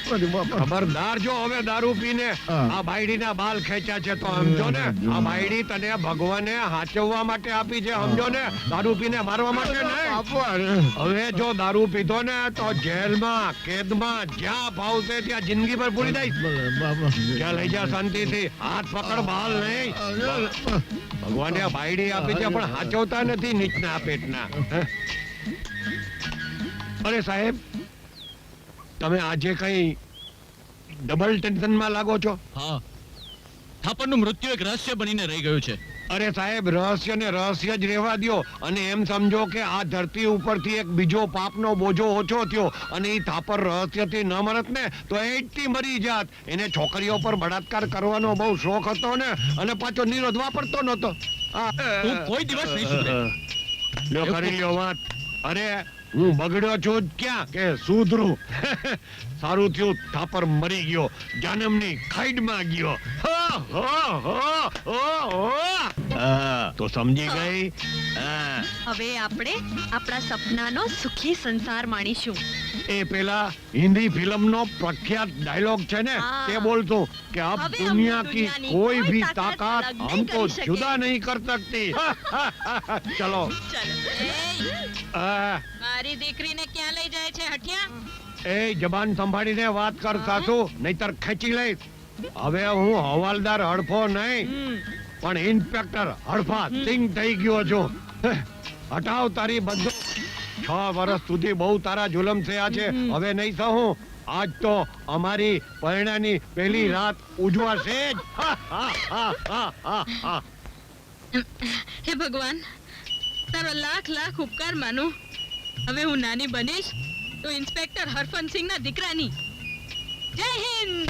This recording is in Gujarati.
ખબરદાર જો હવે દારૂ પીને આ બાયડીના બાલ ખેંચ્યા છે તો સમજો ને આ બાયડી તને ભગવાને હાચવવા માટે આપી છે, સમજો ને, દારૂ પીને મારવા માટે નહીં. હવે જો દારૂ પીધો ને તો જેલમાં કેદમાં જ્યાં ભાવશે ત્યાં જિંદગી પર પૂરી દઈશ. જ્યાં લઈ જા શાંતિથી, હાથ પકડ, બાલ નહીં. ભગવાને આ બાયડી આપી છે પણ હાચવતા નથી નીચના પેટના. અરે સાહેબ, તમે આજે કઈ ડબલ ટેન્શનમાં લાગો છો? હા, થાપરનું મૃત્યુ એક રહસ્ય બનીને રહી ગયું છે. અરે સાહેબ, રહસ્ય ને રહસ્ય જ રહેવા દ્યો અને એમ સમજો કે આ ધરતી ઉપરથી એક બીજો પાપનો બોજો ઓછો થયો અને એ થાપર રહસ્યથી ન મરત ને તો એટથી મરી જાત. એને છોકરીઓ પર બળાત્કાર કરવાનો બહુ શોખ હતો ને અને પાછો નિરોધ વાપરતો નતો. તું કોઈ દિવસ નહીં સુધરે. લ્યો કરી લ્યો વાત. અરે હું બગડ્યો છું જ ક્યાં કે સુધરું. સારું થયું થાપર મરી ગયો, જન્મની ખાઈડમાં ગયો. તો સમજી ગઈ? હવે આપણે આપણા સપનાનો સુખી સંસાર માણીશું. એ પેલા હિન્દી ફિલ્મનો પ્રખ્યાત ડાયલોગ છે ને, તે બોલતો કે અબ દુનિયા કી કોઈ ભી તાકાત हमको जुदा नहीं कर सकती. ચલો. મારી દીકરીને ક્યાં લઈ જાય છે હઠિયા? એ જબાન સંભાળીને વાત કર સાસુ, નહીતર ખેંચી લઈશ. હવે હું હવાલદાર હડફો નહીં પણ ઇન્સ્પેક્ટર હડફા સિંગ થઈ ગયો છું. હટાવ તારી બંદૂક. 6 વર્ષ સુધી બહુ તારા જુલમ થયા છે, હવે નહીં સહું. આજ તો અમારી પરણાની પહેલી રાત ઉજવાશે જ. હે ભગવાન, તારો લાખ લાખ ઉપકાર માનું. હવે હું નાની બનીશ તો ઇન્સ્પેક્ટર હરફનસિંહના દીકરાની. જય હિન્દ.